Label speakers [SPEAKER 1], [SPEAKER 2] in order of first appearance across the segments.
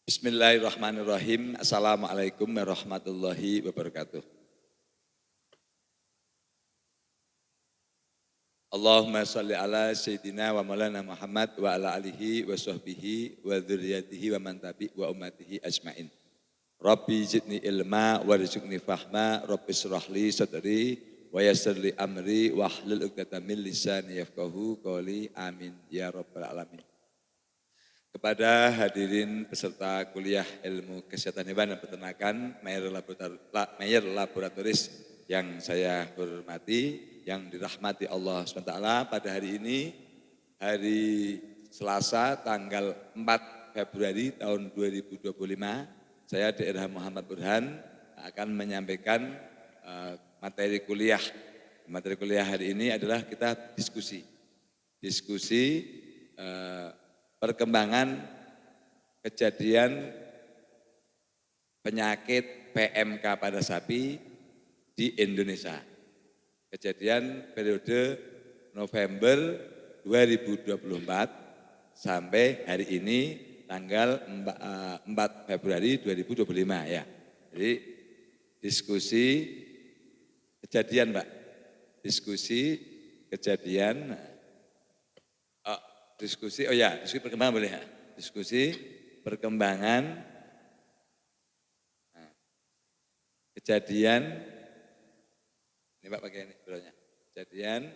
[SPEAKER 1] Bismillahirrahmanirrahim. Assalamualaikum warahmatullahi wabarakatuh. Allahumma sholli ala Sayyidina wa maulana Muhammad wa ala alihi wa sahbihi wa dzurriyyatihi wa man tabi' wa ummatihi ajmain. Rabbi zidni ilma warzuqni fahma, Rabbi shrah li sadri wa yassir li amri wa hlul 'uqdatam min lisani yafqahu qawli. Amin ya rabbal alamin. Kepada hadirin peserta kuliah ilmu kesehatan hewan dan peternakan Mayer Laboratoris yang saya hormati, yang dirahmati Allah SWT, pada hari ini, hari Selasa tanggal 4 Februari tahun 2025, saya Daerah Muhammad Burhan akan menyampaikan materi kuliah. Materi kuliah hari ini adalah kita diskusi perkembangan kejadian penyakit PMK pada sapi di Indonesia. Kejadian periode November 2024 sampai hari ini tanggal 4 Februari 2025 ya. Jadi diskusi kejadian Pak, diskusi perkembangan boleh ya. Diskusi perkembangan kejadian, ini Pak pakai ini beliaunya, kejadian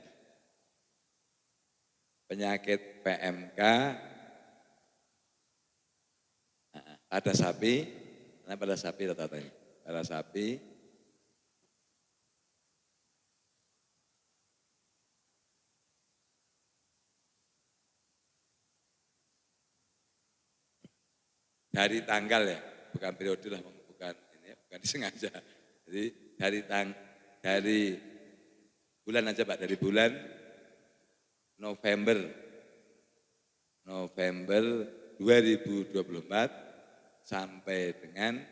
[SPEAKER 1] penyakit PMK pada sapi, pada sapi rata-ratanya, pada sapi dari tanggal ya, bukan periode lah, bukan ini, bukan disengaja. Jadi dari bulan aja Pak, dari bulan November 2024 sampai dengan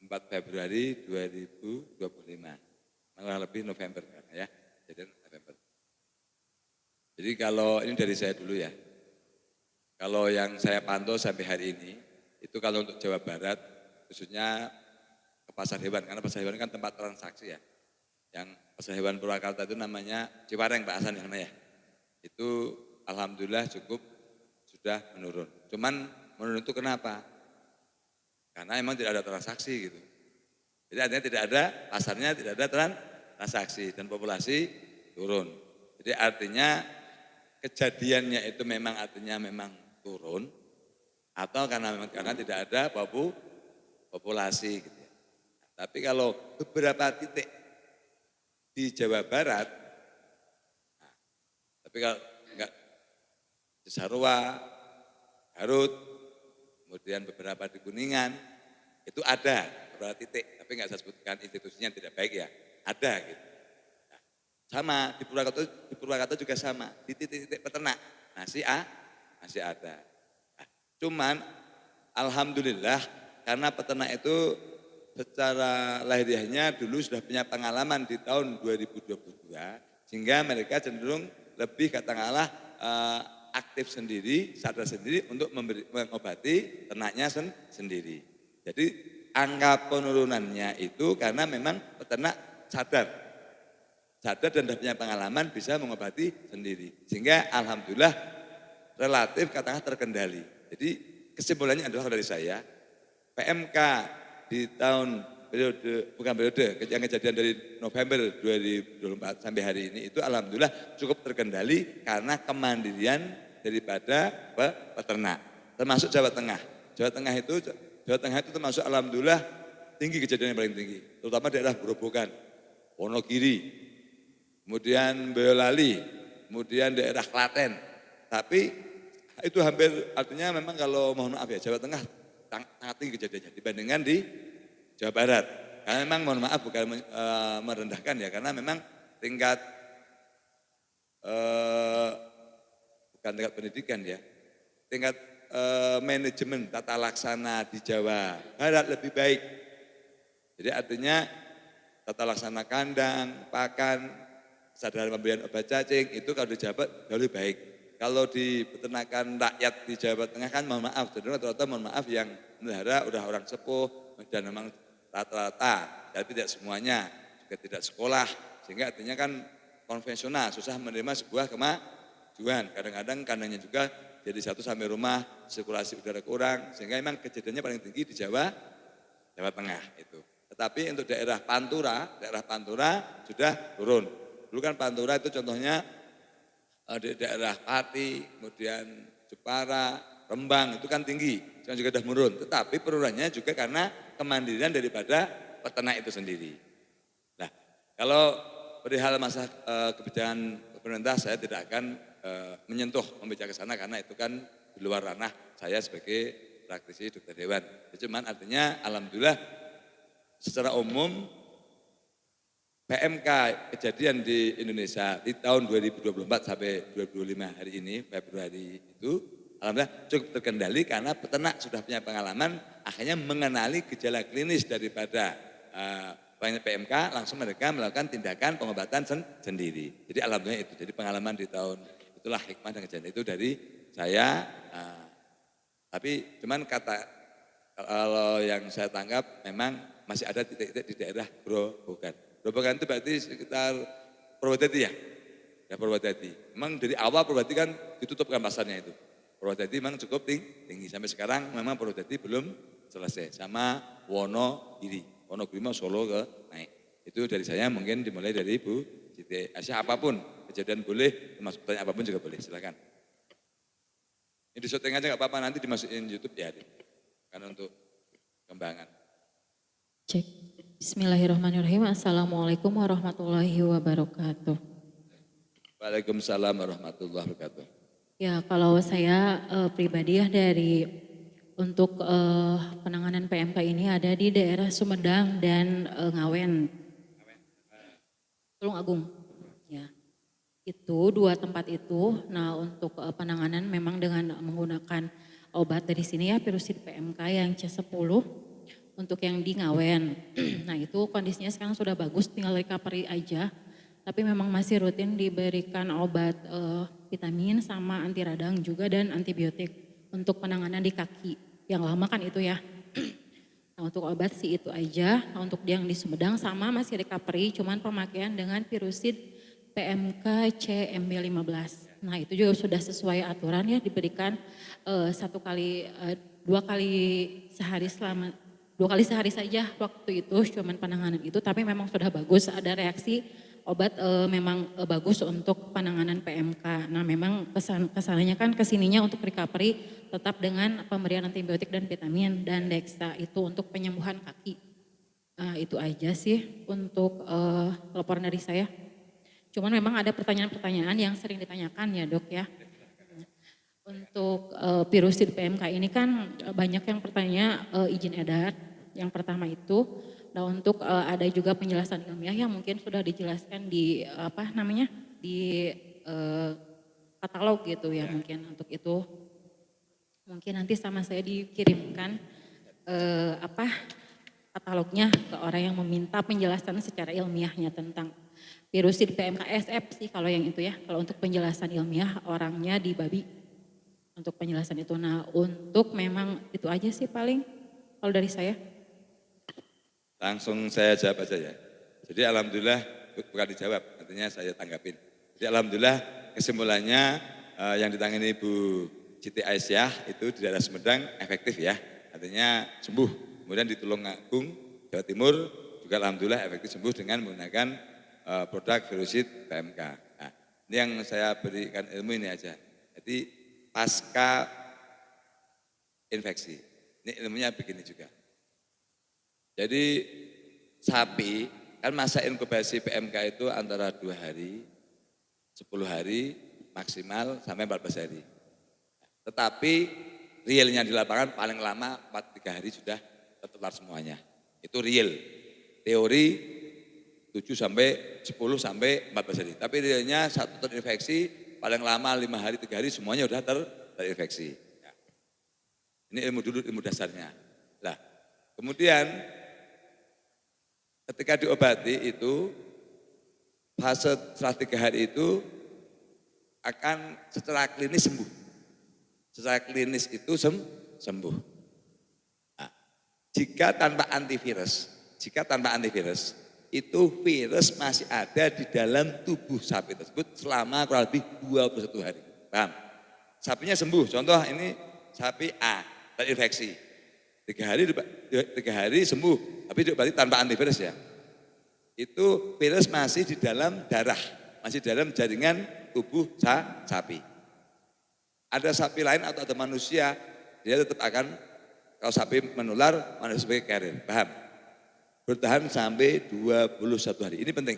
[SPEAKER 1] 4 Februari 2025. Kurang lebih November kan ya. Jadi November. Jadi kalau ini dari saya dulu ya. Kalau yang saya pantau sampai hari ini, itu kalau untuk Jawa Barat, khususnya ke pasar hewan, karena pasar hewan kan tempat transaksi ya. Yang pasar hewan Purwakarta itu namanya Ciwareng Pak Hasan namanya. Itu alhamdulillah cukup sudah menurun. Cuman menurun itu kenapa? Karena emang tidak ada transaksi gitu. Jadi artinya tidak ada, pasarnya tidak ada transaksi dan populasi turun. Jadi artinya kejadiannya itu memang artinya memang turun atau karena tidak ada populasi gitu ya. Tapi kalau beberapa titik di Jawa Barat, tapi kalau enggak Cisarua, Garut, kemudian beberapa di Kuningan, itu ada beberapa titik, tapi enggak saya sebutkan institusinya tidak baik ya, ada gitu. Nah, sama di Purwakarta juga sama, di titik-titik peternak masih ada. Nah, cuman alhamdulillah karena peternak itu secara lahiriahnya dulu sudah punya pengalaman di tahun 2022 sehingga mereka cenderung lebih katakanlah aktif sendiri, sadar sendiri untuk mengobati ternaknya sendiri. Jadi angka penurunannya itu karena memang peternak sadar dan sudah punya pengalaman bisa mengobati sendiri. Sehingga alhamdulillah relatif katakanlah terkendali. Jadi kesimpulannya adalah dari saya, PMK di tahun yang kejadian dari November 2024 sampai hari ini itu alhamdulillah cukup terkendali karena kemandirian daripada peternak. Termasuk Jawa Tengah. Jawa Tengah itu termasuk alhamdulillah tinggi kejadian yang paling tinggi. Terutama daerah Grobogan, Wonogiri, kemudian Boyolali, kemudian daerah Klaten. Tapi itu hampir artinya memang kalau mohon maaf ya Jawa Tengah sangat tinggi kejadiannya dibandingkan di Jawa Barat. Karena memang mohon maaf bukan merendahkan ya, karena memang tingkat bukan tingkat pendidikan ya, tingkat manajemen tata laksana di Jawa Barat lebih baik. Jadi artinya tata laksana kandang, pakan, kesadaran pemberian obat cacing itu kalau di Jawa Barat jauh lebih baik. kalau di peternakan rakyat di Jawa Tengah kan mohon maaf, rata-rata mohon maaf yang melihara udah orang sepuh dan memang rata-rata, tapi tidak semuanya, juga tidak sekolah, sehingga artinya kan konvensional, susah menerima sebuah kemajuan. Kadang-kadang kandangnya juga jadi satu sampai rumah, sirkulasi udara kurang, sehingga memang kejadiannya paling tinggi di Jawa Tengah itu. Tetapi untuk daerah Pantura sudah turun. Dulu kan Pantura itu contohnya di daerah Pati, kemudian Jepara, Rembang itu kan tinggi, sekarang juga sudah menurun. Tetapi penurunannya juga karena kemandirian daripada peternak itu sendiri. Nah, kalau perihal masa kebijakan pemerintah saya tidak akan menyentuh membicara ke sana karena itu kan di luar ranah saya sebagai praktisi dokter hewan. Cuman artinya alhamdulillah secara umum PMK kejadian di Indonesia di tahun 2024 sampai 2025 hari ini, Februari itu, alhamdulillah cukup terkendali karena peternak sudah punya pengalaman, akhirnya mengenali gejala klinis daripada PMK, langsung mereka melakukan tindakan pengobatan sendiri. Jadi alhamdulillah itu, jadi pengalaman di tahun, itulah hikmah dan kejadian itu dari saya, tapi cuman kalau yang saya tangkap memang masih ada titik-titik di daerah Grobogan. Grobogan itu berarti sekitar Purwodadi ya? Ya Purwodadi. Memang dari awal Purwodadi kan ditutupkan pasarnya itu. Purwodadi memang cukup tinggi. Sampai sekarang memang Purwodadi belum selesai. Sama Wonogiri. Wonogiri mau Solo ke naik. Itu dari saya mungkin dimulai dari Bu Siti Aisyah apapun. Kejadian boleh, termasuk tanya apapun juga boleh. Silakan. Ini di syuting aja nggak apa-apa, nanti dimasukin YouTube ya. Karena untuk kembangan.
[SPEAKER 2] Cek. Bismillahirrahmanirrahim. Assalamualaikum warahmatullahi wabarakatuh.
[SPEAKER 1] Waalaikumsalam warahmatullahi wabarakatuh.
[SPEAKER 2] Ya, kalau saya pribadi ya untuk penanganan PMK ini ada di daerah Sumedang dan Ngawen. Tulung Agung. Ya. Itu dua tempat itu. Nah, untuk penanganan memang dengan menggunakan obat dari sini ya, virusid PMK yang C10. Untuk yang di Ngawen, nah itu kondisinya sekarang sudah bagus, tinggal recovery aja. Tapi memang masih rutin diberikan obat vitamin sama anti radang juga dan antibiotik untuk penanganan di kaki. Yang lama kan itu ya. Nah untuk obat sih itu aja. Nah, untuk yang di Sumedang sama masih recovery, cuman pemakaian dengan virusid PMK CMB15. Nah itu juga sudah sesuai aturan ya, diberikan 2 kali sehari selama 2 kali sehari saja waktu itu cuman penanganan itu, tapi memang sudah bagus, ada reaksi obat memang bagus untuk penanganan PMK. Nah memang kesannya kan kesininya untuk recovery tetap dengan pemberian antibiotik dan vitamin dan Dexa itu untuk penyembuhan kaki. Nah itu aja sih untuk laporan dari saya. Cuman memang ada pertanyaan-pertanyaan yang sering ditanyakan ya dok ya. Untuk virusid PMK ini kan banyak yang bertanya izin edar, yang pertama itu. Nah untuk ada juga penjelasan ilmiah yang mungkin sudah dijelaskan di di katalog gitu ya mungkin untuk itu. Mungkin nanti sama saya dikirimkan katalognya ke orang yang meminta penjelasan secara ilmiahnya tentang virusid PMK SF sih kalau yang itu ya. Kalau untuk penjelasan ilmiah orangnya di Babi. Untuk penjelasan itu. Nah untuk memang itu aja sih paling kalau dari saya.
[SPEAKER 1] Langsung saya jawab aja ya. Jadi alhamdulillah bukan dijawab, artinya saya tanggapin. Jadi alhamdulillah kesimpulannya yang ditangani Ibu Siti Aisyah itu di daerah Sumedang efektif ya. Artinya sembuh. Kemudian di Tulungagung, Jawa Timur juga alhamdulillah efektif sembuh dengan menggunakan produk virusid PMK. Nah, ini yang saya berikan ilmu ini aja. Jadi pasca infeksi. Ini ilmunya begini juga. Jadi sapi kan masa inkubasi PMK itu antara 2 hari, 10 hari maksimal sampai 14 hari. Tetapi realnya di lapangan paling lama 3 hari sudah tertular semuanya. Itu real. Teori 7 sampai 10 sampai 14 hari. Tapi realnya satu terinfeksi paling lama 5 hari, 3 hari semuanya sudah terinfeksi. Ya. Ini ilmu dulu, ilmu dasarnya. Nah, kemudian ketika diobati itu, fase setelah 3 hari itu akan secara klinis sembuh. Secara klinis itu sembuh. Nah, jika tanpa antivirus itu virus masih ada di dalam tubuh sapi tersebut selama kurang lebih 21 hari. Paham? Sapinya sembuh, contoh ini sapi A terinfeksi. 3 hari sembuh, tapi berarti tanpa antivirus ya. Itu virus masih di dalam darah, masih di dalam jaringan tubuh sapi. Ada sapi lain atau ada manusia, dia tetap akan, kalau sapi menular, manusia sebagai carrier. Paham? Bertahan sampai 21 hari, ini penting.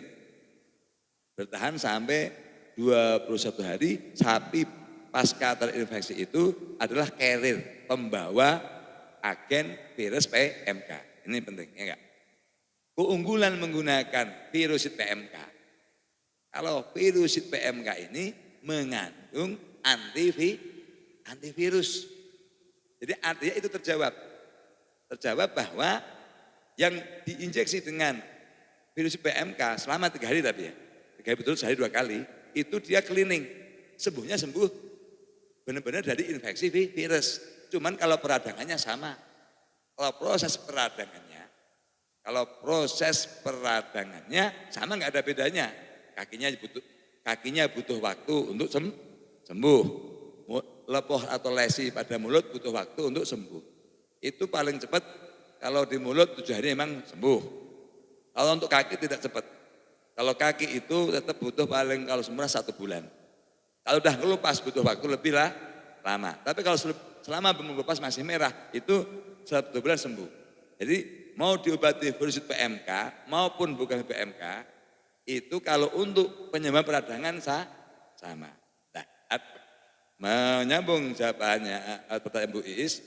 [SPEAKER 1] Bertahan sampai 21 hari, sapi pasca terinfeksi itu adalah carrier, pembawa agen virus PMK. Ini penting, ya enggak? Keunggulan menggunakan virusit PMK. Kalau virusit PMK ini mengandung antivirus. Jadi artinya itu terjawab. Terjawab bahwa yang diinjeksi dengan virusit PMK selama 3 hari tapi ya. 3 hari betul, sehari 2 kali. Itu dia cleaning. Sembuhnya sembuh benar-benar dari infeksi virus. Cuman kalau peradangannya sama. Kalau proses peradangannya sama, nggak ada bedanya. Kakinya butuh waktu untuk sembuh. Lepoh atau lesi pada mulut butuh waktu untuk sembuh. Itu paling cepat kalau di mulut 7 hari memang sembuh. Kalau untuk kaki tidak cepat. Kalau kaki itu tetap butuh paling kalau semurah 1 bulan. Kalau udah ngelupas butuh waktu lebih lama. Tapi kalau selama mengelupas masih merah itu 1 bulan sembuh. Jadi mau diobati virusit PMK maupun bukan PMK, itu kalau untuk penyebab peradangan sama. Nah, menyambung jawabannya pertanyaan Bu Iis,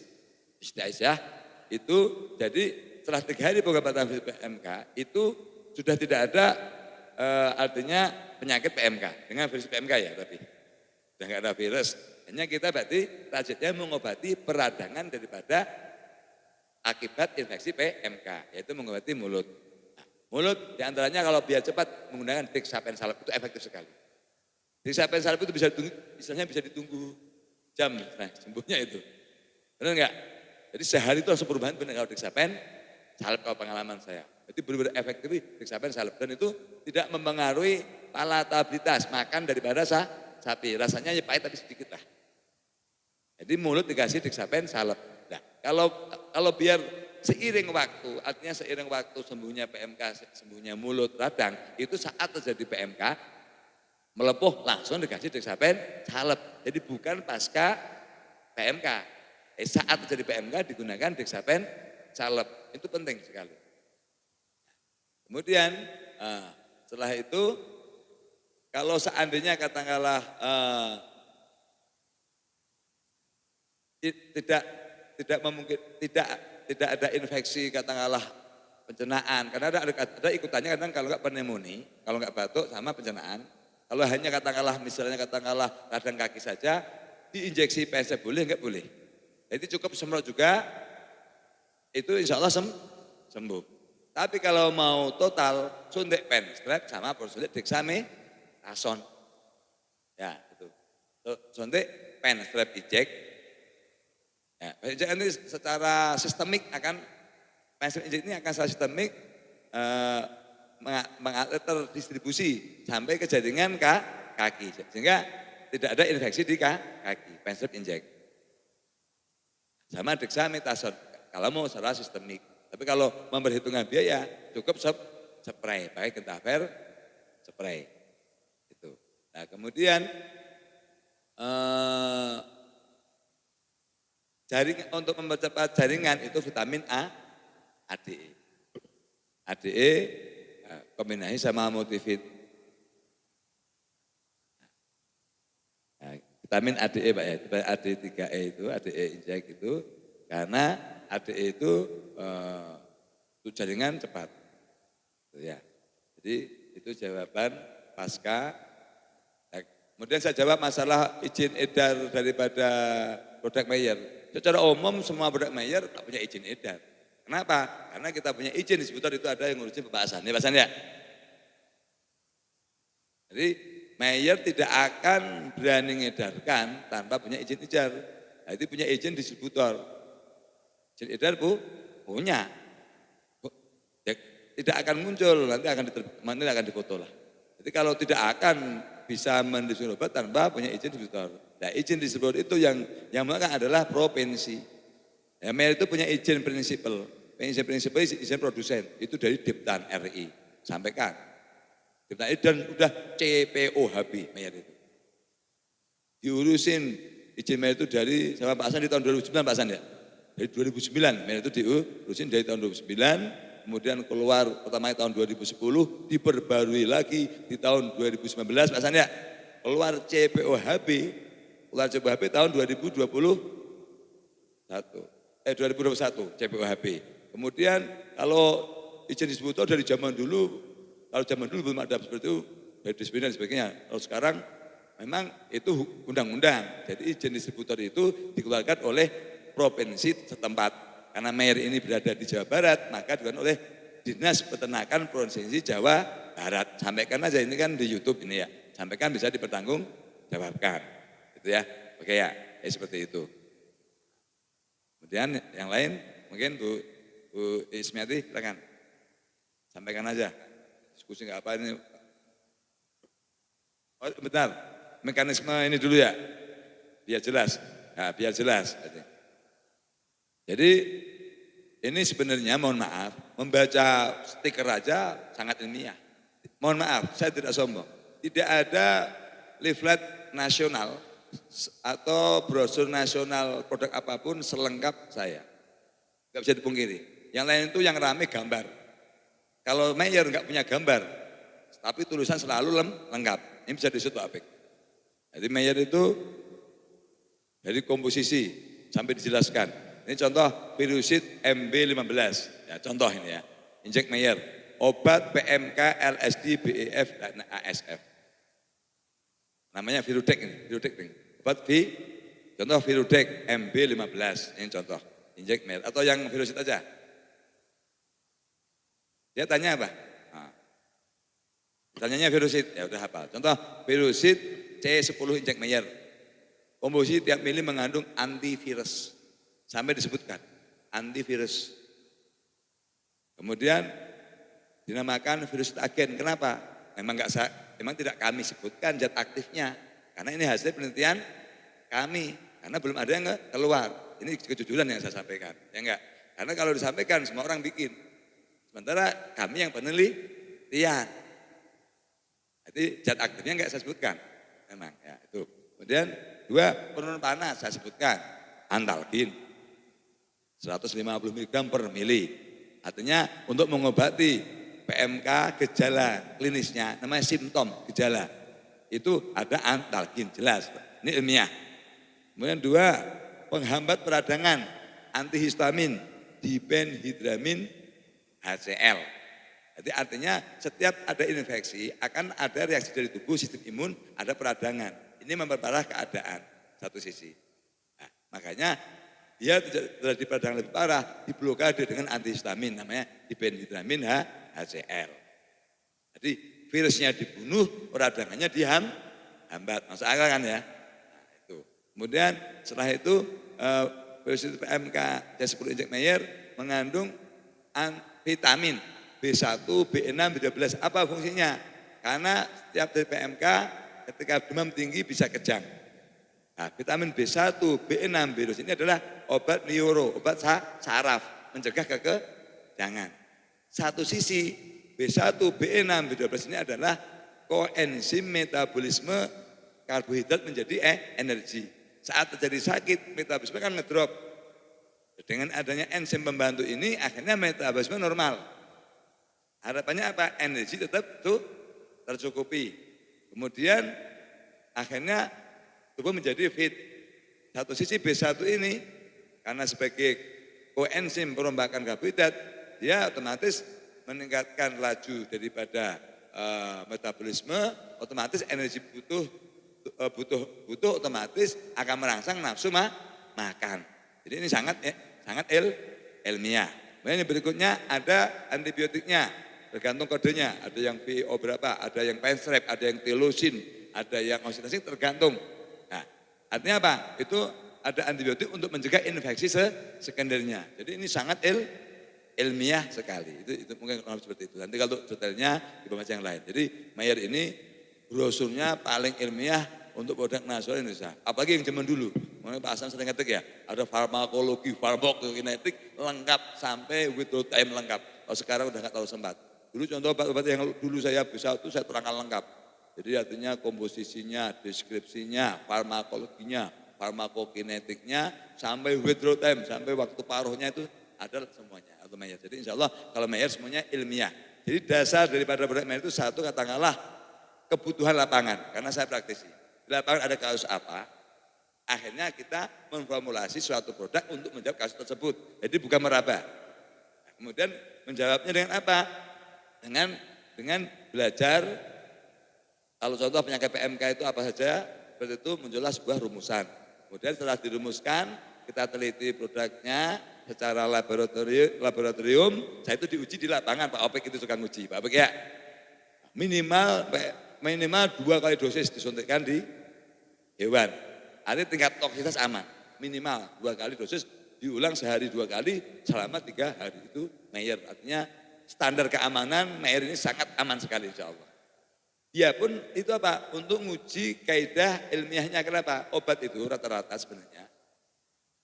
[SPEAKER 1] Aisyah, itu jadi setelah 3 hari pengobatan virusit PMK itu sudah tidak ada artinya penyakit PMK dengan virus PMK ya, tapi sudah nggak ada virus. Hanya kita berarti targetnya mengobati peradangan daripada akibat infeksi PMK, yaitu mengobati mulut. Nah, mulut diantaranya kalau biar cepat menggunakan Dexapen salep itu efektif sekali. Dexapen salep itu bisa ditunggu jam, nah sembuhnya itu. Benar enggak? Jadi sehari itu langsung perubahan benar kalau Dexapen salep, kalau pengalaman saya. Jadi benar-benar efektif Dexapen salep dan itu tidak mempengaruhi palatabilitas makan daripada sapi. Rasanya pahit tapi sedikit lah. Jadi mulut dikasih Dexapen salep. Nah, kalau biar seiring waktu, artinya seiring waktu sembuhnya PMK, sembuhnya mulut, radang, itu saat terjadi PMK, melepuh langsung dikasih Dexapen salep. Jadi bukan pasca PMK. Saat terjadi PMK digunakan Dexapen salep. Itu penting sekali. Kemudian setelah itu, kalau seandainya katakanlah tidak ada infeksi katakanlah pencernaan, karena ada ikutannya kadang kalau enggak pneumonia, kalau enggak batuk sama pencernaan. Kalau hanya katakanlah misalnya radang kaki saja, diinjeksi PSF boleh enggak boleh. Jadi cukup semprot juga, itu insya Allah sembuh. Tapi kalau mau total, suntik pen strap sama suntik dexamethasone. Ya itu. Suntik pen strap injek. Ya, ini secara sistemik pensil injek ini akan secara sistemik terdistribusi sampai ke jaringan kaki, sehingga tidak ada infeksi di kaki, pensil injek. Sama dexamethasone, kalau mau secara sistemik. Tapi kalau memperhitungkan biaya, cukup spray, pakai Gentaver spray. Itu. Nah kemudian untuk mempercepat jaringan itu vitamin ADE. ADE kombinasi sama multivit. Nah, vitamin ADE Pak ya, AD3E itu, ADE injek itu, karena ADE itu jaringan cepat. Ya. Jadi itu jawaban pasca. Nah, kemudian saya jawab masalah izin edar daripada produk Mayer. Secara umum semua produk Mayer tak punya izin edar. Kenapa? Karena kita punya izin distributor itu ada yang ngurusin pembahasan. Ya Pak San ya? Jadi Mayer tidak akan berani mengedarkan tanpa punya izin edar. Nah, itu punya izin distributor. Izin edar punya. Ya, tidak akan muncul, nanti akan difoto lah. Jadi kalau tidak akan bisa mendistribusi obat tanpa punya izin distributor. Nah, izin distributor itu yang melakukan adalah provinsi. Ya, Mayer itu punya izin prinsipal. Izin prinsipal, izin produsen. Itu dari Diptan RI. Sampaikan. Diptan RI dan sudah CPOHB Mayer itu. Diurusin izin Mayer itu dari sama Pak Hasan di tahun 2009 Pak Hasan ya. Dari 2009 Mayer itu diurusin dari tahun 2009. Kemudian keluar pertamanya tahun 2010, diperbarui lagi di tahun 2019 Pak Hasan ya. Keluar CPOHB tahun 2021 CPOHB. Kemudian kalau izin distributor dari zaman dulu, kalau zaman dulu belum ada seperti itu, dari disiplin dan sebagainya. Kalau sekarang memang itu undang-undang. Jadi izin distributor itu dikeluarkan oleh provinsi setempat. Karena Mayer ini berada di Jawa Barat, maka dikeluarkan oleh Dinas Peternakan Provinsi Jawa Barat. Sampaikan aja, ini kan di YouTube ini ya. Sampaikan bisa dipertanggungjawabkan. Gitu ya. Oke ya, seperti itu. Kemudian yang lain mungkin Bu Ismiati silakan. Sampaikan aja. Diskusi enggak apa ini. Oh, bentar. Mekanisme ini dulu ya. Biar jelas. Nah, biar jelas. Jadi ini sebenarnya mohon maaf, membaca stiker aja sangat ilmiah. Mohon maaf, saya tidak sombong. Tidak ada leaflet nasional atau brosur nasional produk apapun selengkap saya. Enggak bisa dipungkiri. Yang lain itu yang rame gambar. Kalau Mayer enggak punya gambar, tapi tulisan selalu lengkap. Ini bisa disebut Pak Apik. Jadi Mayer itu dari komposisi sampai dijelaskan. Ini contoh virusid MB15, ya contoh ini ya, injek Mayer, obat PMK, LSD, BEF, dan ASF. Namanya Virudek ini, obat contoh Virudek MB15, ini contoh, injek Mayer, atau yang virusid aja. Dia tanya apa? Nah, tanyanya virusid, ya udah hafal. Contoh virusid C10 injek Mayer, komposisi tiap mili mengandung antivirus. Sampai disebutkan antivirus. Kemudian dinamakan virus agen. Kenapa? Memang tidak kami sebutkan zat aktifnya. Karena ini hasil penelitian kami. Karena belum ada yang keluar. Ini kejujuran yang saya sampaikan. Ya enggak? Karena kalau disampaikan semua orang bikin. Sementara kami yang penelitian. Jadi zat aktifnya enggak saya sebutkan. Memang ya itu. Kemudian 2 penurun panas saya sebutkan. Antalgin. 150 mg per mili. Artinya untuk mengobati PMK gejala klinisnya, namanya simptom gejala. Itu ada antalgin, jelas. Ini ilmiah. Kemudian 2, penghambat peradangan, antihistamin, diphenhidramin HCl. Jadi artinya setiap ada infeksi akan ada reaksi dari tubuh, sistem imun, ada peradangan. Ini memperparah keadaan, satu sisi. Nah, makanya dia terjadi peradangan lebih parah, diblokade dengan antihistamin, namanya diphenhidramin HCl. Jadi virusnya dibunuh, peradangannya dihambat. Masuk akal kan ya? Nah, itu. Kemudian setelah itu virus PMK C10 injek Mayer mengandung vitamin B1, B6, B12. Apa fungsinya? Karena setiap dari PMK ketika demam tinggi bisa kejang. Nah, vitamin B1, B6, B12 ini adalah obat neuro, obat saraf, mencegah kekejangan. Satu sisi B1, B6, B12 ini adalah koenzim metabolisme karbohidrat menjadi energi. Saat terjadi sakit, metabolisme kan ngedrop. Dengan adanya enzim pembantu ini akhirnya metabolisme normal. Harapannya apa? Energi tetap tercukupi. Kemudian akhirnya tubuh menjadi fit. Satu sisi B1 ini karena sebagai koenzim perombakan karbohidrat, dia otomatis meningkatkan laju daripada metabolisme, otomatis energi butuh otomatis akan merangsang nafsu makan. Jadi ini sangat ilmiah. Kemudian yang berikutnya ada antibiotiknya, tergantung kodenya. Ada yang PO berapa, ada yang Penstrep, ada yang Telosin, ada yang oksidatif tergantung. Nah, artinya apa? Itu ada antibiotik untuk mencegah infeksi sekundernya. Jadi ini sangat ilmiah sekali. Itu mungkin harus seperti itu. Nanti kalau detailnya dibaca yang lain. Jadi Mayer ini brosurnya paling ilmiah untuk produk nasional Indonesia. Apalagi yang zaman dulu. Makanya Pak Hasan sering ngetik ya, ada farmakologi, farmakokinetik lengkap sampai withdrawal time lengkap. Kalau sekarang udah nggak tahu sempat. Dulu contoh obat-obat yang dulu saya bisa itu saya terangkan lengkap. Jadi artinya komposisinya, deskripsinya, farmakologinya, farmakokinetiknya, sampai withdrawal time, sampai waktu paruhnya itu ada semuanya. Atau Mayer. Jadi insya Allah kalau Mayer semuanya ilmiah. Jadi dasar daripada produk Mayer itu satu katakanlah kebutuhan lapangan. Karena saya praktisi. Di lapangan ada kasus apa, akhirnya kita memformulasi suatu produk untuk menjawab kasus tersebut. Jadi bukan meraba. Nah, kemudian menjawabnya dengan apa? Dengan belajar, kalau contoh penyakit PMK itu apa saja, seperti itu muncullah sebuah rumusan. Kemudian setelah dirumuskan, kita teliti produknya secara laboratorium, saya itu diuji di lapangan, Pak Opek itu suka nguji, Pak Opek ya. Minimal 2 kali dosis disuntikkan di hewan. Artinya tingkat toksisitas aman. Minimal 2 kali dosis diulang sehari 2 kali selama 3 hari itu Mayer. Artinya standar keamanan Mayer ini sangat aman sekali insya Allah. Dia pun itu apa? Untuk nguji kaidah ilmiahnya. Kenapa? Obat itu rata-rata sebenarnya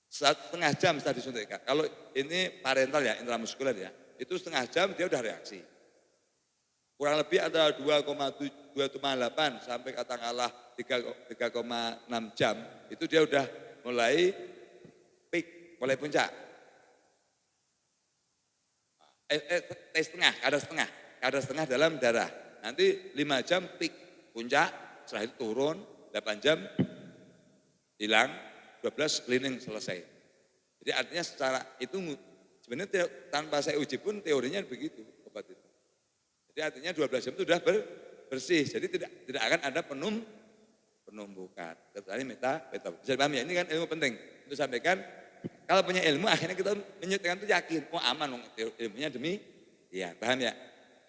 [SPEAKER 1] 1,5 jam setelah disuntikkan. Kalau ini parental ya, intramuskuler ya, itu 1,5 jam dia udah reaksi. Kurang lebih ada 2,8 sampai katakanlah 3,6 jam, itu dia udah mulai peak, mulai puncak. Kadar setengah dalam darah. Nanti 5 jam peak, puncak, setelah itu turun, 8 jam hilang, 12 cleaning selesai. Jadi artinya secara itu sebenarnya tanpa saya uji pun teorinya begitu obat itu. Jadi artinya 12 jam itu sudah bersih. Jadi tidak akan ada penumpukan. Kecuali metabolic. Bisa dipahami ya, ini kan ilmu penting. Untuk sampaikan, kalau punya ilmu akhirnya kita menyuntikkan itu yakin, aman ilmunya demi, ya paham ya.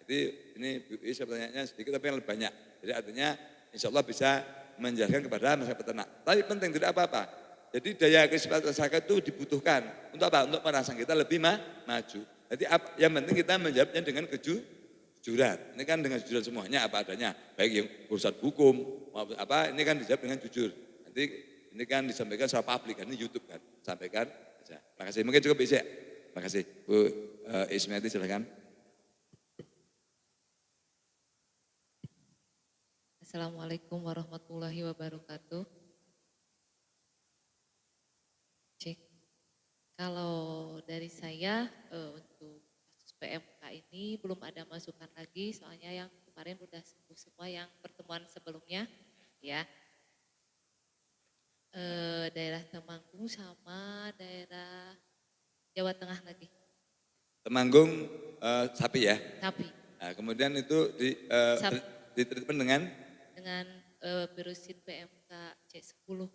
[SPEAKER 1] Jadi ini pertanyaannya sedikit tapi yang lebih banyak. Jadi artinya insya Allah bisa menjelaskan kepada masyarakat peternak. Tapi penting tidak apa-apa. Jadi daya kesepakatan masyarakat itu dibutuhkan. Untuk apa? Untuk merangsang kita lebih maju. Jadi yang penting kita menjawabnya dengan kejujuran. Ini kan dengan kejujuran semuanya apa adanya. Baik yang urusan hukum, maupun apa, ini kan dijawab dengan jujur. Nanti ini kan disampaikan secara publik, kan ini YouTube kan. Sampaikan saja. Terima kasih. Mungkin cukup bisa. Terima kasih. Bu Ismiati silakan.
[SPEAKER 3] Assalamualaikum warahmatullahi wabarakatuh. Cek. Kalau dari saya untuk kasus PMK ini belum ada masukan lagi, soalnya yang kemarin udah sembuh semua yang pertemuan sebelumnya, ya. Daerah Temanggung sama daerah Jawa Tengah lagi.
[SPEAKER 1] Temanggung sapi ya.
[SPEAKER 3] Sapi.
[SPEAKER 1] Nah, kemudian itu di treatment dengan
[SPEAKER 3] virusin PMK C10.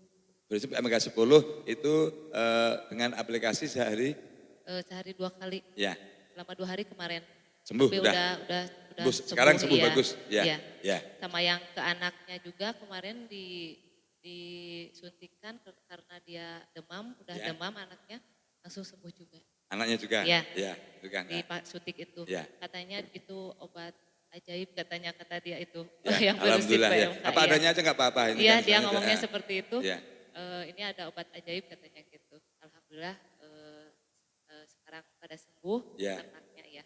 [SPEAKER 1] Virusin PMK 10 itu dengan aplikasi sehari
[SPEAKER 3] 2 kali.
[SPEAKER 1] Ya.
[SPEAKER 3] Selama 2 hari kemarin.
[SPEAKER 1] Sembuh
[SPEAKER 3] Tapi
[SPEAKER 1] udah
[SPEAKER 3] sembuh,
[SPEAKER 1] sekarang sembuh
[SPEAKER 3] iya.
[SPEAKER 1] bagus. Ya.
[SPEAKER 3] Iya.
[SPEAKER 1] Ya.
[SPEAKER 3] Sama yang ke anaknya juga kemarin disuntikan karena dia demam, udah
[SPEAKER 1] Ya.
[SPEAKER 3] demam anaknya langsung sembuh juga.
[SPEAKER 1] Anaknya juga?
[SPEAKER 3] Ya.
[SPEAKER 1] Ya, juga.
[SPEAKER 3] Di suntik itu.
[SPEAKER 1] Ya.
[SPEAKER 3] Katanya itu obat ajaib katanya kata dia itu.
[SPEAKER 1] Ya,
[SPEAKER 3] yang virusin
[SPEAKER 1] alhamdullah ya.
[SPEAKER 3] PMK,
[SPEAKER 1] Apa
[SPEAKER 3] ya.
[SPEAKER 1] adanya aja nggak apa-apa.
[SPEAKER 3] Iya,
[SPEAKER 1] kan
[SPEAKER 3] dia ngomongnya
[SPEAKER 1] ada,
[SPEAKER 3] seperti itu.
[SPEAKER 1] Ya.
[SPEAKER 3] Ini ada obat ajaib katanya gitu. Alhamdulillah sekarang pada sembuh
[SPEAKER 1] Ya.
[SPEAKER 3] anaknya ya.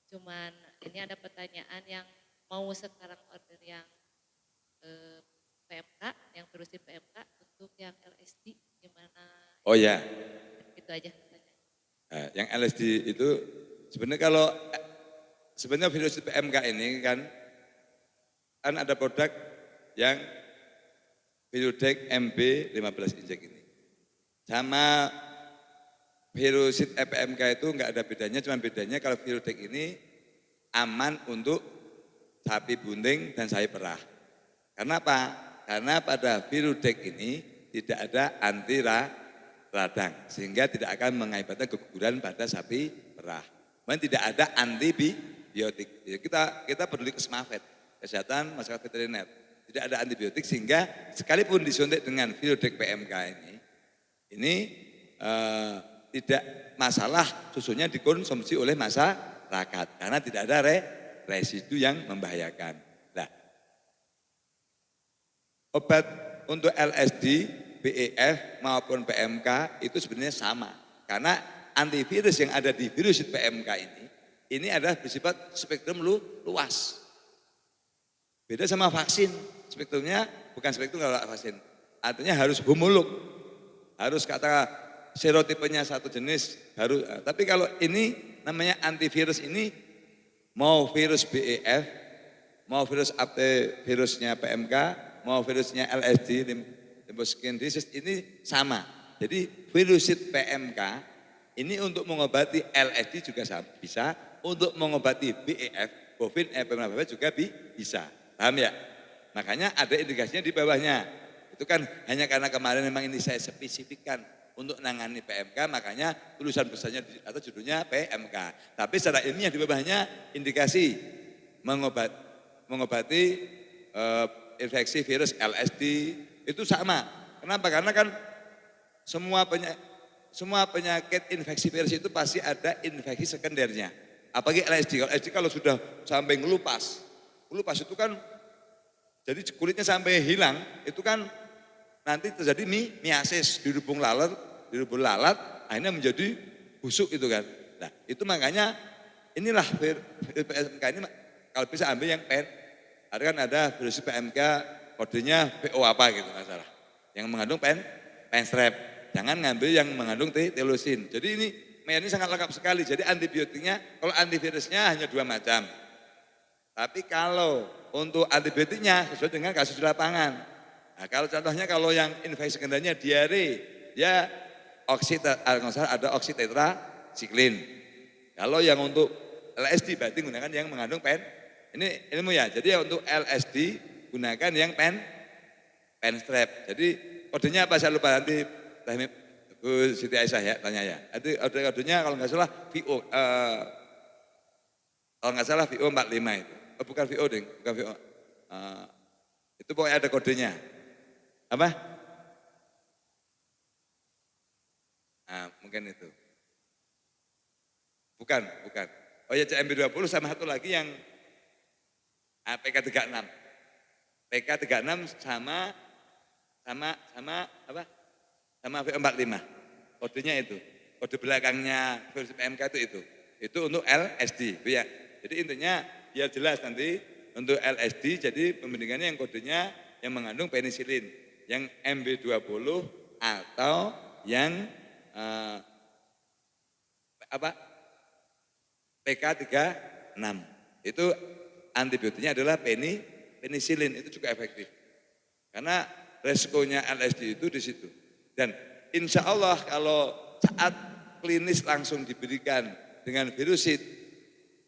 [SPEAKER 3] Cuman ini ada pertanyaan yang mau sekarang order yang PMK, yang virusin PMK untuk yang LSD gimana?
[SPEAKER 1] Oh ya.
[SPEAKER 3] Itu aja pertanyaan.
[SPEAKER 1] Yang LSD itu sebenarnya virus PMK ini kan ada produk yang Virudek MB 15 injek ini. Sama virusit PMK itu enggak ada bedanya, cuma bedanya kalau Virudek ini aman untuk sapi bunting dan sapi perah. Karena apa? Karena pada Virudek ini tidak ada anti radang, sehingga tidak akan mengakibatkan keguguran pada sapi perah. Kemudian tidak ada antibiotik. Kita peduli ke SMAVET, kesehatan masyarakat veteriner. tidak ada antibiotik sehingga sekalipun disuntik dengan Virodex PMK ini tidak masalah susunya dikonsumsi oleh masyarakat karena tidak ada residu yang membahayakan. Nah, obat untuk LSD, BEF maupun PMK itu sebenarnya sama karena antivirus yang ada di virusit PMK ini adalah bersifat spektrum luas. Beda sama vaksin, spektrumnya bukan spektrum kalau vaksin, artinya harus homolog, harus kata serotipenya satu jenis, tapi kalau ini namanya antivirus ini mau virus BEF, mau virusnya PMK, mau virusnya LSD, Limfoskin disease ini sama. Jadi virusit PMK ini untuk mengobati LSD juga bisa, untuk mengobati BEF, bovin epidemiolog juga bisa. Paham ya? Makanya ada indikasinya di bawahnya. Itu kan hanya karena kemarin memang ini saya spesifikkan untuk menangani PMK, makanya tulisan besarnya atau judulnya PMK. Tapi secara ilmiah di bawahnya indikasi mengobati infeksi virus LSD itu sama. Kenapa? Karena kan semua penyakit infeksi virus itu pasti ada infeksi sekundernya. Apalagi LSD kalau sudah sampai ngelupas itu kan jadi kulitnya sampai hilang, itu kan nanti terjadi miasis di lubung lalat, akhirnya menjadi busuk itu kan. Nah itu makanya inilah PMK ini kalau bisa ambil yang pen, ada virus PMK kodenya PO apa gitu nggak salah, yang mengandung penstrep, jangan ngambil yang mengandung telosin. Jadi ini sangat lengkap sekali, jadi antibiotiknya, kalau antivirusnya hanya 2 macam. Tapi kalau untuk antibiotiknya sesuai dengan kasus di lapangan. Nah, kalau contohnya kalau yang infeksi sekundernya diare, ya ada oksitetrasiklin. Kalau yang untuk LSD berarti gunakan yang mengandung ini ilmu ya. Jadi ya untuk LSD gunakan yang penstrep. Jadi kodenya apa saya lupa nanti Bu Siti Aisyah ya tanya ya. Nanti kodenya kalau nggak salah VO VO 45 itu. Oh, bukan VO ding, bukan VO. Itu pokoknya ada kodenya. Apa? Nah, mungkin itu. Bukan. Oh ya CMB 20 sama satu lagi yang PK36. PK36 sama apa? Sama VO45. Kodenya itu. Kode belakangnya versi PMK itu. Itu untuk LSD, ya. Jadi intinya biar jelas nanti untuk LSD jadi pembandingannya yang kodenya yang mengandung penisilin, yang MB20 atau yang PK36. Itu antibiotiknya adalah penisilin, itu juga efektif. Karena resikonya LSD itu di situ. Dan insya Allah kalau saat klinis langsung diberikan dengan virusit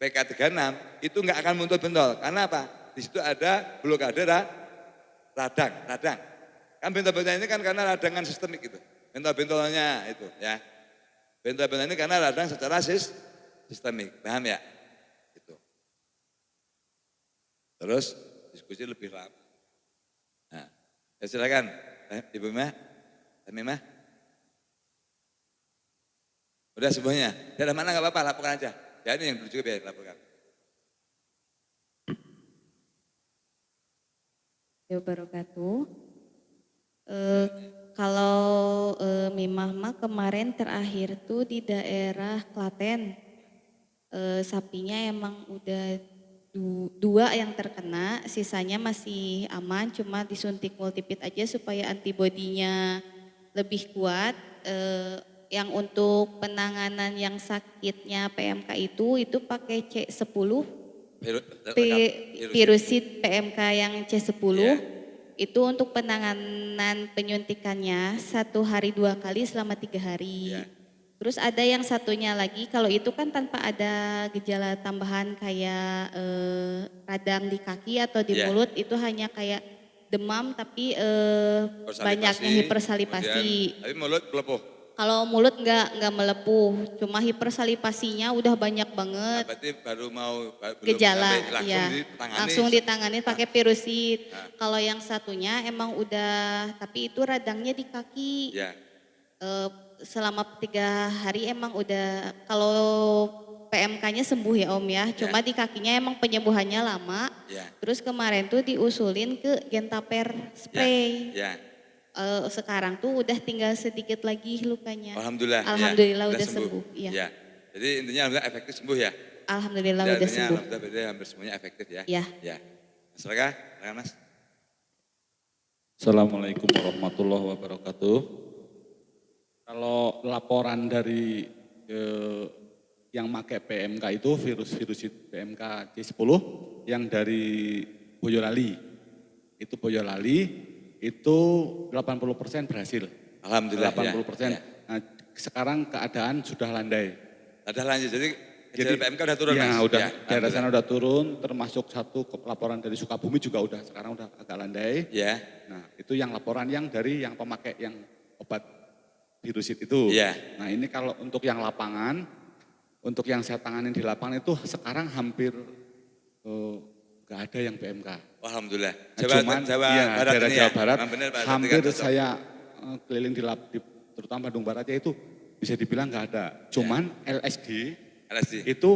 [SPEAKER 1] PK36 itu enggak akan muncul bentol. Karena apa? Di situ ada blokade radang. Kan bentol-bentol ini kan karena radangan sistemik itu. Bentol-bentolnya itu ya. Bentol-bentol ini karena radang secara sistemik. Paham ya? Itu. Terus diskusi lebih lama. Nah, ya silakan Ibu Mimah. Udah semuanya. Dalam mana enggak apa-apa, laporkan aja. Ya ini yang dulu juga biar laporkan.
[SPEAKER 4] Wabarakatuh. Kalau Mimah kemarin terakhir tuh di daerah Klaten, sapinya emang udah 2 yang terkena, sisanya masih aman, cuma disuntik multipit aja supaya antibodinya lebih kuat. Yang untuk penanganan yang sakitnya PMK itu pakai C10, virusit PMK yang C10, itu untuk penanganan penyuntikannya 1 hari 2 kali selama 3 hari. Terus ada yang satunya lagi, kalau itu kan tanpa ada gejala tambahan kayak radang di kaki atau di mulut, itu hanya kayak demam tapi banyaknya hipersalivasi.
[SPEAKER 1] Tapi mulut melepuh.
[SPEAKER 4] Kalau mulut nggak melepuh, cuma hipersalivasinya udah banyak
[SPEAKER 1] Nah,
[SPEAKER 4] banget.
[SPEAKER 1] berarti baru mau belum
[SPEAKER 4] Gejala,
[SPEAKER 1] sampai langsung
[SPEAKER 4] iya.
[SPEAKER 1] ditangani.
[SPEAKER 4] Langsung ditangani pakai pirusit.
[SPEAKER 1] Nah.
[SPEAKER 4] Kalau yang satunya emang udah, tapi itu radangnya di kaki.
[SPEAKER 1] Ya,
[SPEAKER 4] Selama 3 hari emang udah, kalau PMK-nya sembuh ya Om ya. Cuma di kakinya emang penyembuhannya lama.
[SPEAKER 1] ya,
[SPEAKER 4] Terus kemarin tuh diusulin ke Gentaper spray.
[SPEAKER 1] ya.
[SPEAKER 4] Sekarang tuh udah tinggal sedikit lagi lukanya.
[SPEAKER 1] Alhamdulillah.
[SPEAKER 4] Alhamdulillah
[SPEAKER 1] ya,
[SPEAKER 4] udah sembuh. Iya.
[SPEAKER 1] Ya. Jadi intinya alhamdulillah efektif sembuh ya.
[SPEAKER 4] Alhamdulillah
[SPEAKER 1] Ya,
[SPEAKER 4] udah
[SPEAKER 1] artinya
[SPEAKER 4] sembuh.
[SPEAKER 1] alhamdulillah berarti hampir semuanya efektif ya.
[SPEAKER 4] Iya.
[SPEAKER 1] Ya. Mas Raka, silakan Mas.
[SPEAKER 5] Assalamualaikum warahmatullahi wabarakatuh. Kalau laporan dari yang pakai PMK itu virus PMK C10 yang dari Boyolali. Itu Boyolali itu 80% berhasil.
[SPEAKER 1] Alhamdulillah
[SPEAKER 5] 80%.
[SPEAKER 1] ya.
[SPEAKER 5] Nah, sekarang keadaan sudah landai.
[SPEAKER 1] Ada lanjut, jadi kejadian PMK udah turun
[SPEAKER 5] ya,
[SPEAKER 1] Mas?
[SPEAKER 5] udah,
[SPEAKER 1] Ya,
[SPEAKER 5] daerah sana udah turun, termasuk satu laporan dari Sukabumi juga udah, sekarang udah agak landai.
[SPEAKER 1] Ya,
[SPEAKER 5] Nah, itu yang laporan yang dari yang pemakai yang obat virusit itu.
[SPEAKER 1] ya.
[SPEAKER 5] Nah, ini kalau untuk yang lapangan, untuk yang saya tanganin di lapangan itu sekarang hampir nggak ada yang PMK.
[SPEAKER 1] Alhamdulillah.
[SPEAKER 5] Nah, cuman
[SPEAKER 1] Jawa
[SPEAKER 5] iya,
[SPEAKER 1] Barat
[SPEAKER 5] daerah
[SPEAKER 1] ini
[SPEAKER 5] Jawa
[SPEAKER 1] ya?
[SPEAKER 5] Barat,
[SPEAKER 1] Benar, Pak,
[SPEAKER 5] hampir
[SPEAKER 1] berarti kan cocok.
[SPEAKER 5] saya keliling terutama Bandung Barat ya itu bisa dibilang nggak ada. Cuman LSD
[SPEAKER 1] LSD.
[SPEAKER 5] itu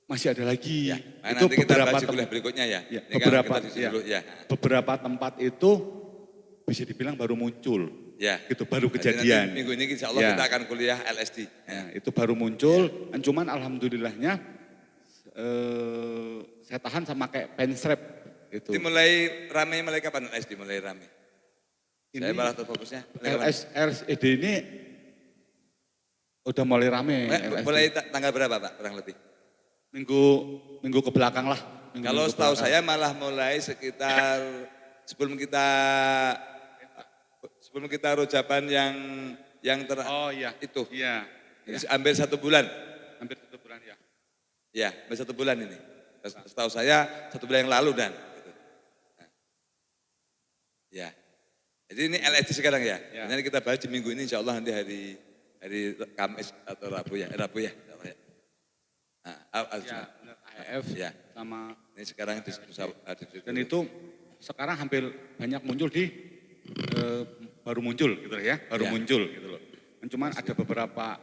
[SPEAKER 5] masih ada lagi.
[SPEAKER 1] Ya. Nah,
[SPEAKER 5] Itu
[SPEAKER 1] nanti kita
[SPEAKER 5] beberapa
[SPEAKER 1] bahas di kuliah berikutnya ya.
[SPEAKER 5] Ya,
[SPEAKER 1] Ini kan
[SPEAKER 5] beberapa,
[SPEAKER 1] kita di sini
[SPEAKER 5] ya.
[SPEAKER 1] dulu, ya.
[SPEAKER 5] Beberapa tempat itu bisa dibilang baru muncul.
[SPEAKER 1] Ya.
[SPEAKER 5] Gitu, baru
[SPEAKER 1] Nanti
[SPEAKER 5] kejadian.
[SPEAKER 1] minggu ini insya Allah
[SPEAKER 5] Ya.
[SPEAKER 1] kita akan kuliah LSD.
[SPEAKER 5] Ya, itu baru muncul, cuman alhamdulillahnya saya tahan sama kayak penstrap gitu.
[SPEAKER 1] Itu mulai kapan LSD mulai rame? Saya malah terfokusnya.
[SPEAKER 5] LSD ini udah mulai rame. LSD.
[SPEAKER 1] Mulai tanggal berapa Pak kurang lebih?
[SPEAKER 5] Minggu ke belakang lah.
[SPEAKER 1] Kalau setahu saya malah mulai sekitar sebelum kita rujaban yang
[SPEAKER 5] Oh iya.
[SPEAKER 1] itu.
[SPEAKER 5] Iya.
[SPEAKER 1] Ini hampir 1 bulan.
[SPEAKER 5] Hampir 1 bulan ya.
[SPEAKER 1] Ya, hampir 1 bulan ini. Setahu saya 1 bulan yang lalu dan. Gitu. Nah. Ya. Jadi ini LSD sekarang ya.
[SPEAKER 5] Ya.
[SPEAKER 1] Nanti kita bahas di minggu ini insya Allah nanti hari Kamis atau Rabu ya. Rabu ya. Nah,
[SPEAKER 5] Ya, benar, AEF
[SPEAKER 1] Ya.
[SPEAKER 5] sama
[SPEAKER 1] Ini sekarang
[SPEAKER 5] dan itu sekarang hampir banyak muncul di baru muncul gitu ya, baru
[SPEAKER 1] Ya.
[SPEAKER 5] muncul gitu loh. Dan cuman ada beberapa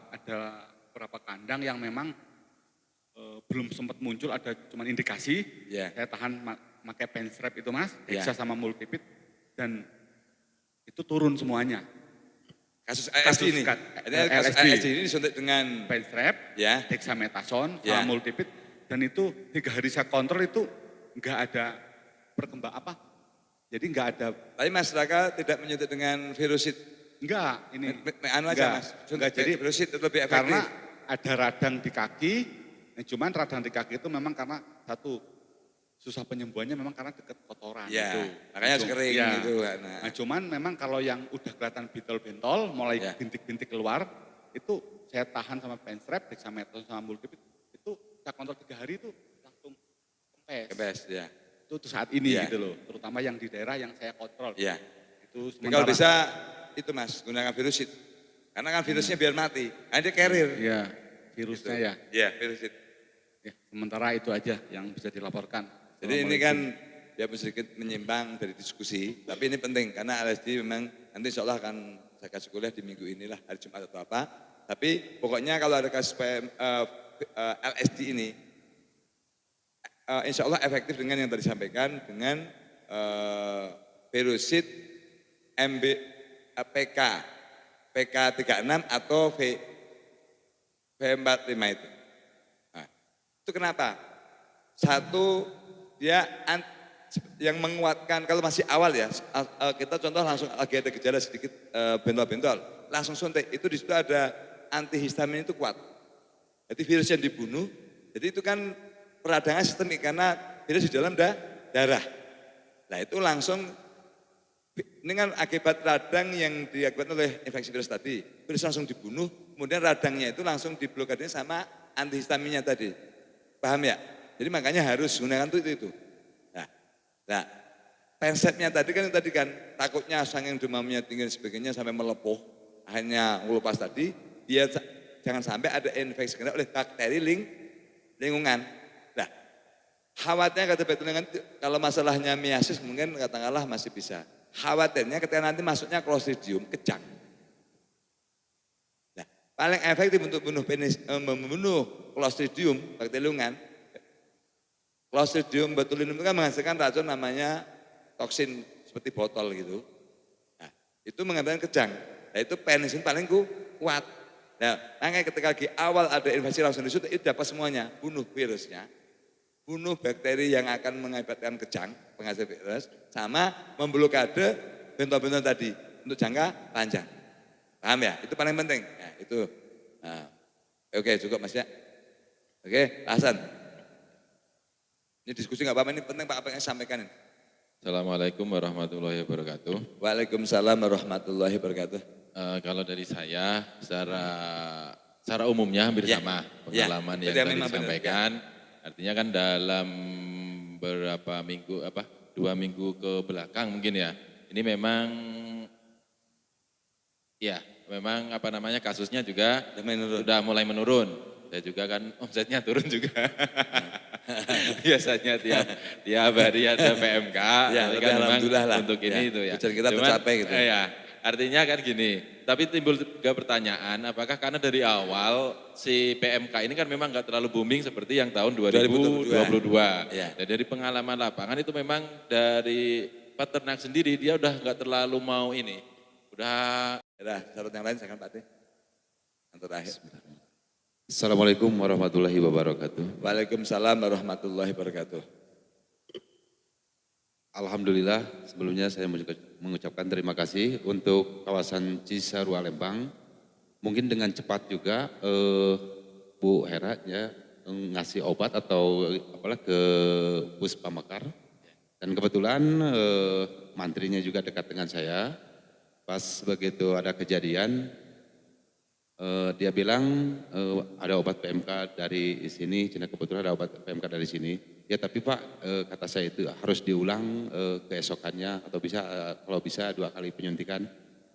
[SPEAKER 5] kandang yang memang belum sempat muncul, ada cuman indikasi.
[SPEAKER 1] Ya.
[SPEAKER 5] Saya tahan pakai penstrap itu Mas,
[SPEAKER 1] Ya.
[SPEAKER 5] Dexa sama multipit dan itu turun semuanya.
[SPEAKER 1] Kasus LSD ini. Kasus
[SPEAKER 5] LSD.
[SPEAKER 1] LSD ini disuntik dengan
[SPEAKER 5] Penstrap,
[SPEAKER 1] ya.
[SPEAKER 5] dexamethasone,
[SPEAKER 1] Ya.
[SPEAKER 5] sama multipit dan itu 3 hari saya kontrol itu nggak ada jadi nggak ada,
[SPEAKER 1] Tapi Mas Raka tidak menyuntik dengan virusit.
[SPEAKER 5] enggak ini.
[SPEAKER 1] Anu aja
[SPEAKER 5] Enggak,
[SPEAKER 1] Mas.
[SPEAKER 5] enggak, jadi
[SPEAKER 1] virusit itu lebih efektif.
[SPEAKER 5] karena ada radang di kaki, cuman radang di kaki itu memang karena satu, susah penyembuhannya memang karena dekat kotoran
[SPEAKER 1] Ya,
[SPEAKER 5] itu.
[SPEAKER 1] makanya harus kering
[SPEAKER 5] Ya.
[SPEAKER 1] gitu. Nah,
[SPEAKER 5] Nah cuman memang kalau yang udah kelihatan bentol-bentol, mulai
[SPEAKER 1] Ya.
[SPEAKER 5] bintik-bintik keluar, itu saya tahan sama penstrap, dexamethasone sama multipit, itu saya kontrol 3 hari itu langsung
[SPEAKER 1] kebes ya.
[SPEAKER 5] Itu saat ini
[SPEAKER 1] Ya.
[SPEAKER 5] gitu loh, terutama yang di daerah yang saya kontrol.
[SPEAKER 1] Ya.
[SPEAKER 5] Itu
[SPEAKER 1] Tapi kalau
[SPEAKER 5] sementara.
[SPEAKER 1] bisa itu Mas gunakan virusit. Karena kan virusnya biar mati. Nah, dia carrier.
[SPEAKER 5] Iya, virusnya ya.
[SPEAKER 1] Ya, virusit.
[SPEAKER 5] Ya, sementara itu aja yang bisa dilaporkan.
[SPEAKER 1] Jadi ini kan ya sedikit menyimpang dari diskusi, tapi ini penting karena LSD memang nanti insya Allah akan saya kasih kuliah di minggu inilah hari Jumat atau apa. Tapi pokoknya kalau ada kasus LSD ini, insya Allah efektif dengan yang tadi disampaikan dengan virusit PK 36 atau V45 itu. Nah, itu kenapa? Satu, dia yang menguatkan, kalau masih awal ya, kita contoh langsung lagi ada gejala sedikit bentol-bentol, langsung suntik, itu di situ ada antihistamin itu kuat. Jadi virus yang dibunuh, jadi itu kan peradangan sistemik karena virus di dalam darah. Nah itu langsung, ini kan akibat radang yang diakibatkan oleh infeksi virus tadi, virus langsung dibunuh, kemudian radangnya itu langsung diblokade sama antihistaminnya tadi. Paham ya? Jadi makanya harus gunakan itu. Nah, konsepnya tadi kan takutnya saking demamnya tinggi dan sebagainya sampai melepuh. hanya ngelupas tadi, biar jangan sampai ada infeksi kena oleh bakteri lingkungan. Nah, khawatirnya kata lingkungan kalau masalahnya miasis mungkin katakanlah masih bisa. Khawatirnya ketika nanti masuknya Clostridium kejang. Nah, paling efektif untuk membunuh Clostridium bakteri lingkungan. Clostridium botulinum itu kan menghasilkan racun namanya toksin seperti botol gitu. Nah, itu mengakibatkan kejang. Nah, itu penisilin paling kuat. Nah, makanya ketika di awal ada infeksi langsung disuntik itu dapat semuanya, bunuh virusnya, bunuh bakteri yang akan mengakibatkan kejang, penghasil virus, sama memblokade bentuk-bentuk tadi untuk jangka panjang. Paham ya? Itu paling penting. Nah, itu. Nah, oke, cukup Mas ya. Oke, Pak Hasan. Ini diskusi nggak apa-apa, ini penting Pak apa yang sampaikan ini.
[SPEAKER 6] Assalamualaikum warahmatullahi wabarakatuh.
[SPEAKER 1] Waalaikumsalam warahmatullahi wabarakatuh.
[SPEAKER 6] Kalau dari saya secara umumnya hampir
[SPEAKER 1] Ya,
[SPEAKER 6] sama
[SPEAKER 1] ya,
[SPEAKER 6] pengalaman
[SPEAKER 1] itu
[SPEAKER 6] yang
[SPEAKER 1] yang
[SPEAKER 6] tadi
[SPEAKER 1] memang benar,
[SPEAKER 6] disampaikan. Artinya kan dalam beberapa minggu 2 minggu ke belakang mungkin ya. Ini memang kasusnya juga sudah mulai menurun. Saya juga kan omsetnya turun juga. Biasanya tiap hari ada PMK,
[SPEAKER 1] Ya,
[SPEAKER 6] tapi
[SPEAKER 1] tapi
[SPEAKER 6] kan memang
[SPEAKER 1] alhamdulillah lah.
[SPEAKER 6] untuk ini
[SPEAKER 1] Ya,
[SPEAKER 6] itu ya.
[SPEAKER 1] tujuan kita tercapai gitu.
[SPEAKER 6] Ya, artinya kan gini, tapi timbul juga pertanyaan, apakah karena dari awal si PMK ini kan memang nggak terlalu booming seperti yang tahun 2022.
[SPEAKER 1] Ya.
[SPEAKER 6] Dan dari pengalaman lapangan itu memang dari peternak sendiri dia udah nggak terlalu mau ini, udah.
[SPEAKER 1] Ada syarat yang lain, silakan Pak Ade. Yang terakhir.
[SPEAKER 7] Assalamualaikum warahmatullahi wabarakatuh.
[SPEAKER 1] Waalaikumsalam warahmatullahi wabarakatuh.
[SPEAKER 7] Alhamdulillah sebelumnya saya mengucapkan terima kasih untuk kawasan Cisarua Lembang. Mungkin dengan cepat juga Bu Hera ya ngasih obat atau apalah ke Puspa Mekar. Dan kebetulan mantrinya juga dekat dengan saya. Pas begitu ada kejadian dia bilang ada obat PMK dari sini, Cina kebetulan ada obat PMK dari sini. Ya tapi Pak kata saya itu harus diulang keesokannya atau bisa kalau bisa 2 kali penyuntikan.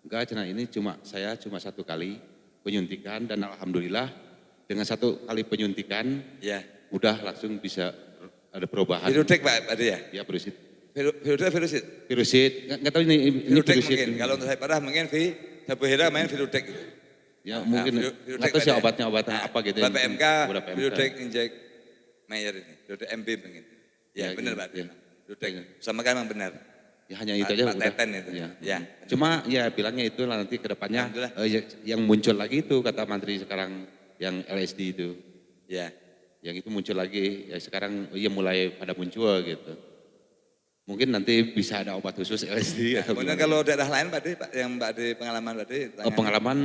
[SPEAKER 7] Enggak Cina ini saya cuma 1 kali penyuntikan dan alhamdulillah dengan 1 kali penyuntikan
[SPEAKER 1] Ya.
[SPEAKER 7] udah langsung bisa ada perubahan.
[SPEAKER 1] Virutek Pak Ade ya?
[SPEAKER 7] Ya virusit.
[SPEAKER 1] Virusit.
[SPEAKER 7] Virusit, nggak tahu ini
[SPEAKER 1] Virutek
[SPEAKER 7] virusit.
[SPEAKER 1] mungkin. Kalau untuk saya parah mungkin Sabu Hera main virutek gitu.
[SPEAKER 7] Ya mungkin nggak tahu sih obatnya apa gitu.
[SPEAKER 1] Obat PMK,
[SPEAKER 7] udah PMK.
[SPEAKER 1] virutek injek Mayer ini, virutek MB mungkin. Ya, benar Pak Ade. Virutek, sama kan memang benar.
[SPEAKER 7] Ya hanya itu aja
[SPEAKER 1] Pak
[SPEAKER 7] udah.
[SPEAKER 1] Teten itu.
[SPEAKER 7] Ya.
[SPEAKER 1] Ya.
[SPEAKER 7] Cuma ya bilangnya itu nanti ke depannya
[SPEAKER 1] Alhamdulillah.
[SPEAKER 7] yang muncul lagi itu kata Menteri sekarang yang LSD itu.
[SPEAKER 1] Ya.
[SPEAKER 7] Yang itu muncul lagi ya sekarang mulai pada muncul gitu. Mungkin nanti bisa ada obat khusus LSD atau
[SPEAKER 1] Kemudian
[SPEAKER 7] gimana.
[SPEAKER 1] kalau daerah lain Pak Ade, yang Pak Ade pengalaman Pak Ade?
[SPEAKER 7] Pengalaman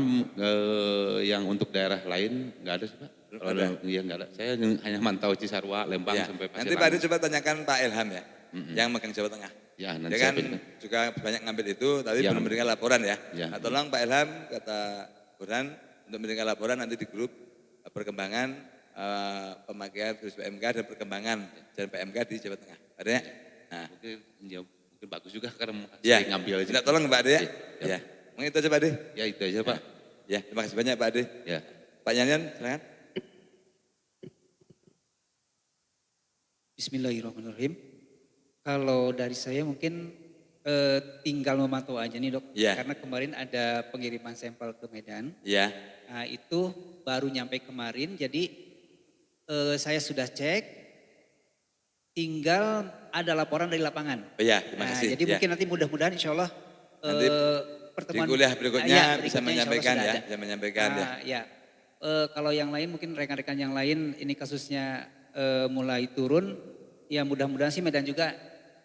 [SPEAKER 7] yang untuk daerah lain nggak ada sih Pak.
[SPEAKER 1] Belum ada?
[SPEAKER 7] Iya nggak ada. Saya hanya mantau Cisarua, Lembang
[SPEAKER 1] Ya.
[SPEAKER 7] sampai Pasir
[SPEAKER 1] Nanti Pak Ade coba tanyakan Pak Ilham ya, yang megang Jawa Tengah.
[SPEAKER 7] Ya nanti
[SPEAKER 1] Dia
[SPEAKER 7] saya
[SPEAKER 1] kan
[SPEAKER 7] pindah.
[SPEAKER 1] juga banyak ngambil itu, tapi
[SPEAKER 7] Ya.
[SPEAKER 1] belum memberikan laporan ya.
[SPEAKER 7] Ya.
[SPEAKER 1] Nah, tolong Pak Ilham, kata Burhan, untuk memberikan laporan nanti di grup perkembangan pemakaian virus PMK dan perkembangan dan PMK di Jawa Tengah. Ada ya? Nah,
[SPEAKER 7] Mungkin bagus juga karena
[SPEAKER 1] ya.
[SPEAKER 7] saya ngambil aja.
[SPEAKER 1] Minta tolong Pak Ade ya.
[SPEAKER 7] Ya.
[SPEAKER 1] Ya. Mungkin itu aja Pak Ade.
[SPEAKER 7] Ya itu aja Pak.
[SPEAKER 1] Ya, terima kasih banyak Pak Ade.
[SPEAKER 7] Ya.
[SPEAKER 1] Pak Yanyan, silakan.
[SPEAKER 8] Bismillahirrahmanirrahim. Kalau dari saya mungkin tinggal memantau aja nih Dok.
[SPEAKER 1] Ya.
[SPEAKER 8] Karena kemarin ada pengiriman sampel ke Medan.
[SPEAKER 1] Ya.
[SPEAKER 8] Nah itu baru nyampe kemarin jadi saya sudah cek. Tinggal ada laporan dari lapangan.
[SPEAKER 1] Oh ya, terima
[SPEAKER 8] Nah,
[SPEAKER 1] kasih.
[SPEAKER 8] jadi
[SPEAKER 1] Ya.
[SPEAKER 8] mungkin nanti mudah-mudahan insya Allah
[SPEAKER 1] Nanti
[SPEAKER 8] pertemuan
[SPEAKER 1] di kuliah berikutnya bisa
[SPEAKER 8] berikutnya insya Allah
[SPEAKER 1] menyampaikan
[SPEAKER 8] sudah
[SPEAKER 1] ya,
[SPEAKER 8] ada.
[SPEAKER 1] bisa menyampaikan ya.
[SPEAKER 8] Nah, ya. Kalau yang lain mungkin rekan-rekan yang lain ini kasusnya mulai turun. Ya mudah-mudahan sih Medan juga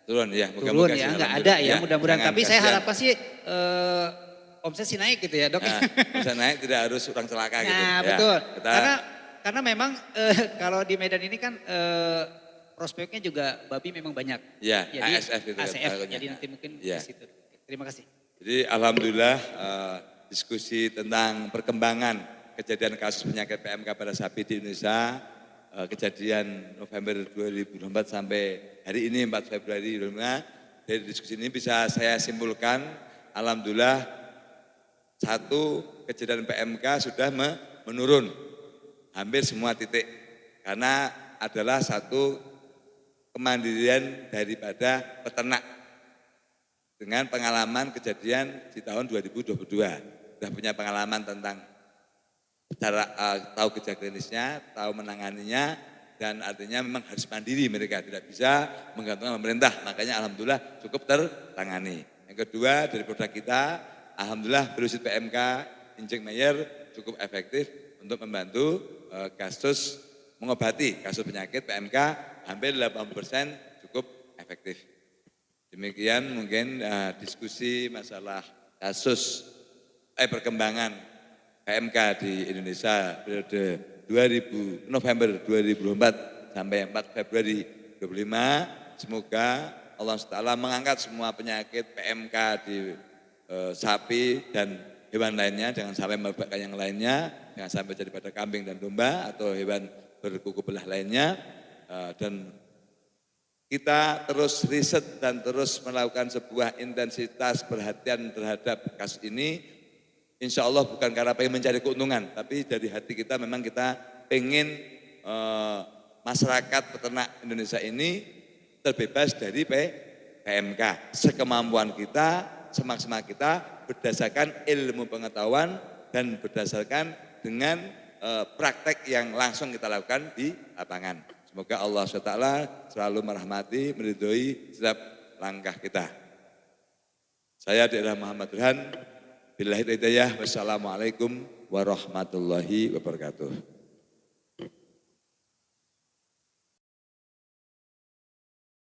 [SPEAKER 1] Turun ya,
[SPEAKER 8] turun
[SPEAKER 1] moga-moga
[SPEAKER 8] ya,
[SPEAKER 1] sih,
[SPEAKER 8] nggak ada
[SPEAKER 1] alhamdulillah.
[SPEAKER 8] ya mudah-mudahan.
[SPEAKER 1] Jangan
[SPEAKER 8] Tapi saya
[SPEAKER 1] kasihan.
[SPEAKER 8] harapkan sih omset sih naik gitu ya Dok.
[SPEAKER 1] Nah, bisa naik tidak harus orang celaka gitu.
[SPEAKER 8] Nah
[SPEAKER 1] Ya,
[SPEAKER 8] betul,
[SPEAKER 1] kita-
[SPEAKER 8] karena memang kalau di Medan ini kan prospeknya juga babi memang banyak.
[SPEAKER 1] Ya,
[SPEAKER 8] Jadi
[SPEAKER 1] ASF itu kan
[SPEAKER 8] ASF,
[SPEAKER 1] takutnya.
[SPEAKER 8] jadi nanti mungkin
[SPEAKER 1] Ya.
[SPEAKER 8] di situ. Terima kasih.
[SPEAKER 1] Jadi alhamdulillah diskusi tentang perkembangan kejadian kasus penyakit PMK pada sapi di Indonesia, kejadian November 2024 sampai hari ini 4 Februari 2025, dari diskusi ini bisa saya simpulkan alhamdulillah satu kejadian PMK sudah menurun hampir semua titik karena adalah satu kemandirian daripada peternak dengan pengalaman kejadian di tahun 2022 sudah punya pengalaman tentang cara tahu gejala klinisnya, tahu menanganinya, dan artinya memang harus mandiri mereka, tidak bisa menggantungkan pemerintah, makanya alhamdulillah cukup tertangani. Yang kedua dari produk kita, alhamdulillah Virusid PMK Inject Meyer cukup efektif untuk membantu kasus mengobati kasus penyakit PMK hampir 80% cukup efektif. Demikian mungkin diskusi masalah kasus perkembangan PMK di Indonesia periode November 2024 sampai 4 Februari 2025. Semoga Allah SWT mengangkat semua penyakit PMK di sapi dan hewan lainnya, jangan sampai merebakkan yang lainnya, jangan sampai jadi pada kambing dan domba atau hewan berkuku belah lainnya. Dan kita terus riset dan terus melakukan sebuah intensitas perhatian terhadap kasus ini. Insya Allah bukan karena pengen mencari keuntungan, tapi dari hati kita memang kita pengen masyarakat peternak Indonesia ini terbebas dari PMK. Sekemampuan kita, semaksimal kita berdasarkan ilmu pengetahuan dan berdasarkan dengan praktek yang langsung kita lakukan di lapangan. Semoga Allah SWT selalu merahmati, meridhoi setiap langkah kita. Saya Daerah Muhammad Burhan. Billahi hidayah, wassalamualaikum warahmatullahi wabarakatuh.